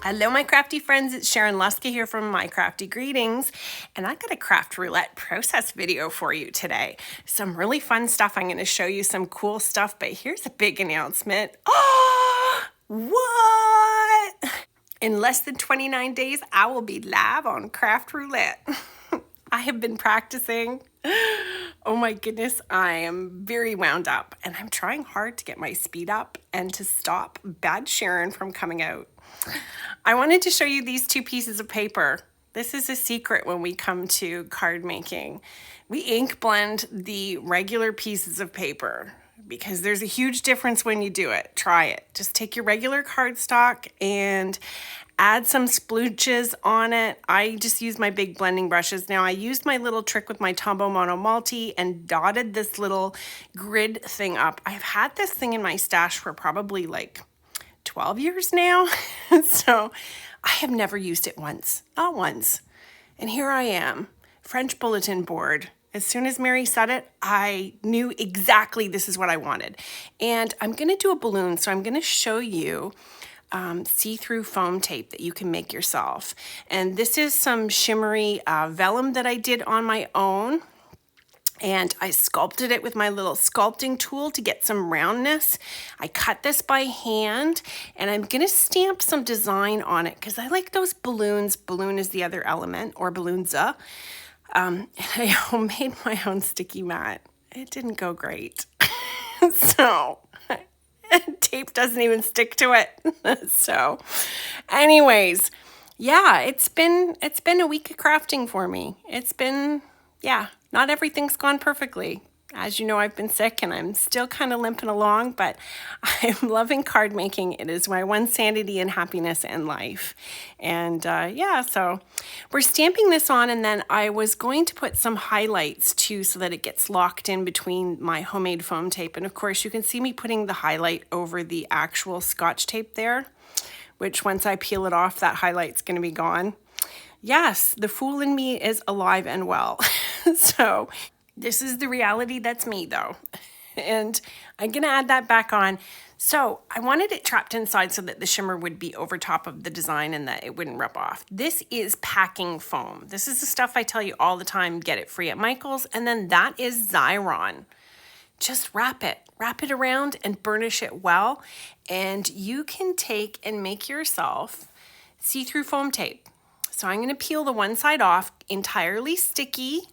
Hello, my crafty friends. It's Sharon Luska here from My Crafty Greetings, and I got a craft roulette process video for you today. Some really fun stuff. I'm going to show you some cool stuff, but here's a big announcement. Oh, what? In less than 29 days, I will be live on Craft Roulette. I have been practicing. Oh my goodness, I am very wound up, and I'm trying hard to get my speed up and to stop bad Sharon from coming out. I wanted to show you these two pieces of paper. This is a secret when we come to card making. We ink blend the regular pieces of paper because there's a huge difference when you do it. Try it. Just take your regular cardstock and add some splooges on it. I just use my big blending brushes. Now I used my little trick with my Tombow Mono Multi and dotted this little grid thing up. I've had this thing in my stash for probably like 12 years now. So I have never used it once, not once. And here I am, French bulletin board. As soon as Mary said it, I knew exactly this is what I wanted. And I'm gonna do a balloon, so I'm gonna show you see-through foam tape that you can make yourself. And this is some shimmery vellum that I did on my own. And I sculpted it with my little sculpting tool to get some roundness. I cut this by hand, and I'm gonna stamp some design on it because I like those balloons. Balloon is the other element, or balloonza. And I homemade my own sticky mat. It didn't go great. So tape doesn't even stick to it. So anyways, yeah, it's been a week of crafting for me. Not everything's gone perfectly. As you know, I've been sick and I'm still kind of limping along, but I'm loving card making. It is my one sanity and happiness in life. And so we're stamping this on, and then I was going to put some highlights too so that it gets locked in between my homemade foam tape. And of course, you can see me putting the highlight over the actual Scotch tape there, which once I peel it off, that highlight's going to be gone. Yes, the fool in me is alive and well. So this is the reality that's me though. And I'm gonna add that back on. So I wanted it trapped inside so that the shimmer would be over top of the design and that it wouldn't rub off. This is packing foam. This is the stuff I tell you all the time, get it free at Michael's. And then that is Xyron. Just wrap it around and burnish it well. And you can take and make yourself see-through foam tape. So I'm gonna peel the one side off, entirely sticky.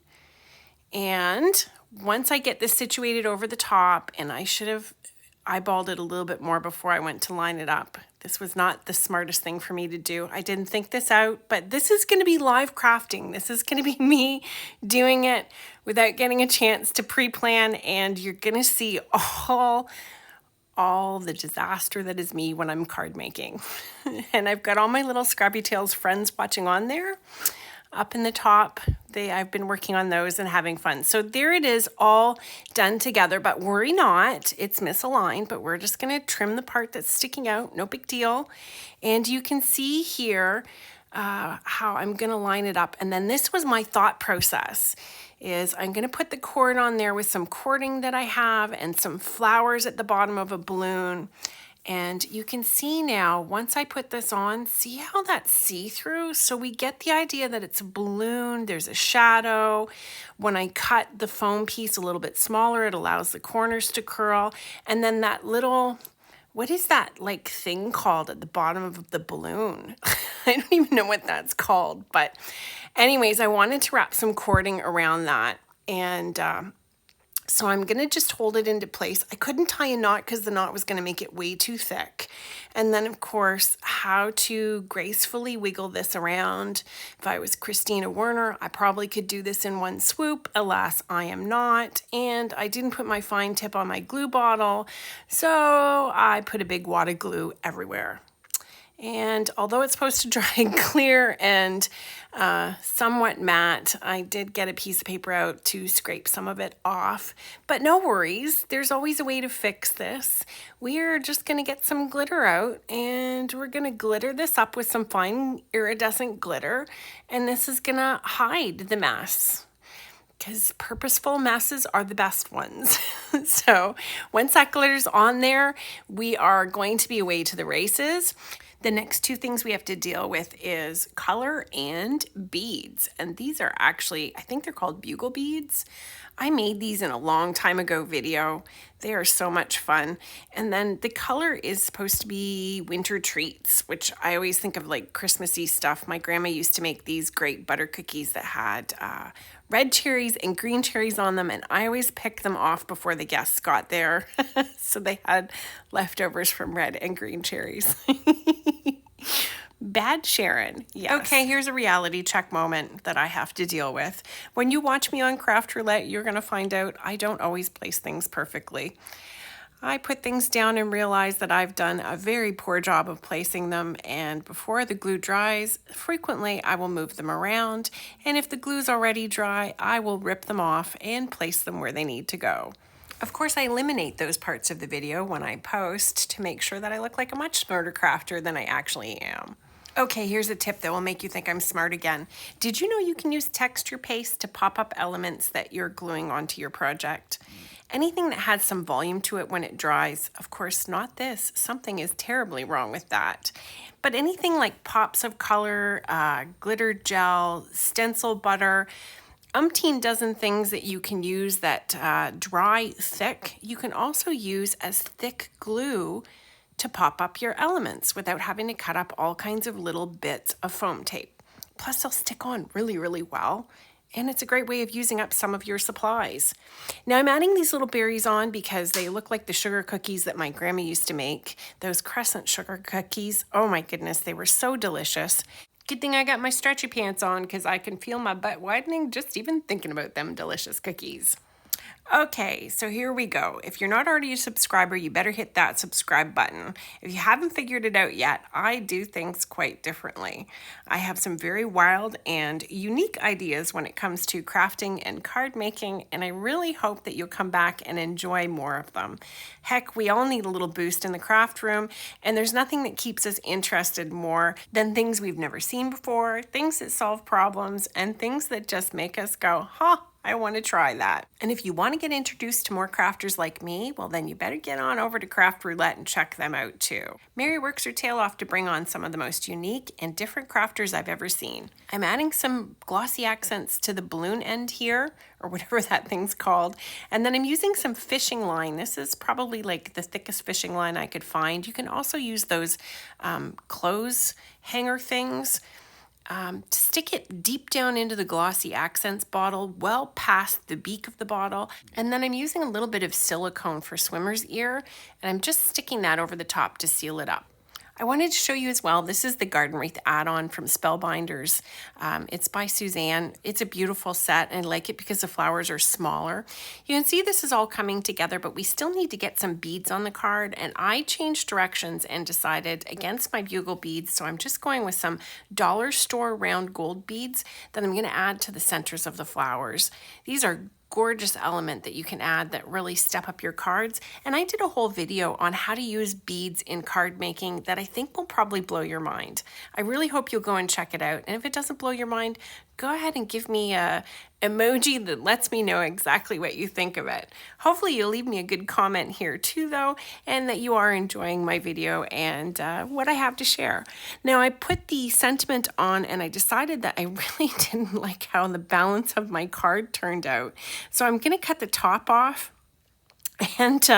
And once I get this situated over the top, and I should have eyeballed it a little bit more before I went to line it up. This was not the smartest thing for me to do. I didn't think this out, but this is gonna be live crafting. This is gonna be me doing it without getting a chance to pre-plan, and you're gonna see all the disaster that is me when I'm card making. And I've got all my little Scrappy Tales friends watching on there up in the top. I've been working on those and having fun. So there it is, all done together, but worry not, it's misaligned, but we're just gonna trim the part that's sticking out, no big deal. And you can see here how I'm gonna line it up. And then this was my thought process, is I'm gonna put the cord on there with some cording that I have and some flowers at the bottom of a balloon. And you can see now, once I put this on, see how that's see-through? So we get the idea that it's a balloon, there's a shadow. When I cut the foam piece a little bit smaller, it allows the corners to curl. And then that little, what is that like thing called at the bottom of the balloon? I don't even know what that's called. But anyways, I wanted to wrap some cording around that. And so I'm gonna just hold it into place. I couldn't tie a knot because the knot was gonna make it way too thick. And then of course, how to gracefully wiggle this around. If I was Christina Werner, I probably could do this in one swoop. Alas, I am not. And I didn't put my fine tip on my glue bottle. So I put a big wad of glue everywhere. And although it's supposed to dry clear and somewhat matte, I did get a piece of paper out to scrape some of it off. But no worries, there's always a way to fix this. We are just going to get some glitter out, and we're going to glitter this up with some fine iridescent glitter, and this is going to hide the mess. because purposeful messes are the best ones. So once that glitter's on there, we are going to be away to the races. The next two things we have to deal with is color and beads. And these are actually, I think they're called bugle beads. I made these in a long time ago video. They are so much fun. And then the color is supposed to be winter treats, which I always think of like Christmassy stuff. My grandma used to make these great butter cookies that had red cherries and green cherries on them, and I always picked them off before the guests got there. So they had leftovers from red and green cherries. Bad Sharon. Yes. Okay, here's a reality check moment that I have to deal with. When you watch me on Craft Roulette, you're going to find out I don't always place things perfectly. I put things down and realize that I've done a very poor job of placing them, and before the glue dries, frequently I will move them around, and if the glue's already dry, I will rip them off and place them where they need to go. Of course, I eliminate those parts of the video when I post to make sure that I look like a much smarter crafter than I actually am. Okay, here's a tip that will make you think I'm smart again. Did you know you can use texture paste to pop up elements that you're gluing onto your project? Anything that has some volume to it when it dries, of course not this, something is terribly wrong with that. But anything like pops of color, glitter gel, stencil butter, umpteen dozen things that you can use that dry thick, you can also use as thick glue to pop up your elements without having to cut up all kinds of little bits of foam tape. Plus they'll stick on really, really well. And it's a great way of using up some of your supplies. Now I'm adding these little berries on because they look like the sugar cookies that my grandma used to make. Those crescent sugar cookies. Oh my goodness, they were so delicious. Good thing I got my stretchy pants on because I can feel my butt widening just even thinking about them delicious cookies. Okay, so here we go. If you're not already a subscriber, you better hit that subscribe button. If you haven't figured it out yet, I do things quite differently. I have some very wild and unique ideas when it comes to crafting and card making, and I really hope that you'll come back and enjoy more of them. Heck, we all need a little boost in the craft room, and there's nothing that keeps us interested more than things we've never seen before, things that solve problems, and things that just make us go, huh? I want to try that. And if you want to get introduced to more crafters like me, well then you better get on over to Craft Roulette and check them out too. Mary works her tail off to bring on some of the most unique and different crafters I've ever seen. I'm adding some glossy accents to the balloon end here, or whatever that thing's called. And then I'm using some fishing line. This is probably like the thickest fishing line I could find. You can also use those clothes hanger things. Stick it deep down into the glossy accents bottle, well past the beak of the bottle. And then I'm using a little bit of silicone for swimmer's ear, and I'm just sticking that over the top to seal it up. I wanted to show you as well, this is the Garden Wreath add-on from Spellbinders. It's by Suzanne. It's a beautiful set, and I like it because the flowers are smaller. You can see this is all coming together, but we still need to get some beads on the card, and I changed directions and decided against my bugle beads, so I'm just going with some dollar store round gold beads that I'm going to add to the centers of the flowers. These are gorgeous element that you can add that really step up your cards. And I did a whole video on how to use beads in card making that I think will probably blow your mind. I really hope you'll go and check it out. And if it doesn't blow your mind, go ahead and give me a emoji that lets me know exactly what you think of it. Hopefully you'll leave me a good comment here too though, and that you are enjoying my video and what I have to share. Now I put the sentiment on and I decided that I really didn't like how the balance of my card turned out. So I'm gonna cut the top off and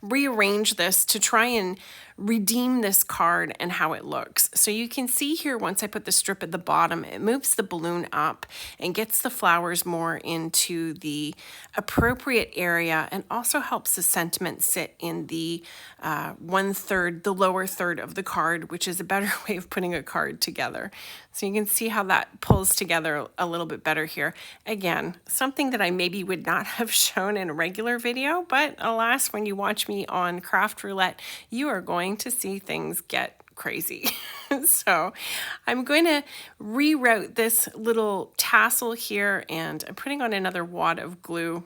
rearrange this to try and redeem this card and how it looks. So you can see here, once I put the strip at the bottom, it moves the balloon up and gets the flowers more into the appropriate area, and also helps the sentiment sit in the 1/3, the lower third of the card, which is a better way of putting a card together. So you can see how that pulls together a little bit better here. Again, something that I maybe would not have shown in a regular video, but alas, when you watch me on Craft Roulette, you are going to see things get crazy. So I'm going to reroute this little tassel here, and I'm putting on another wad of glue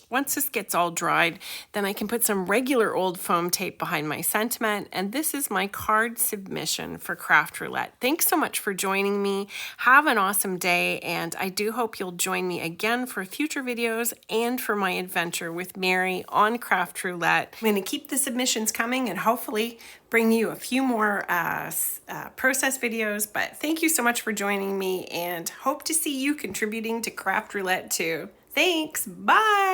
Once this gets all dried, then I can put some regular old foam tape behind my sentiment, and this is my card submission for Craft Roulette. Thanks so much for joining me. Have an awesome day, and I do hope you'll join me again for future videos and for my adventure with Mary on Craft Roulette. I'm going to keep the submissions coming and hopefully bring you a few more process videos, but thank you so much for joining me and hope to see you contributing to Craft Roulette too. Thanks, bye!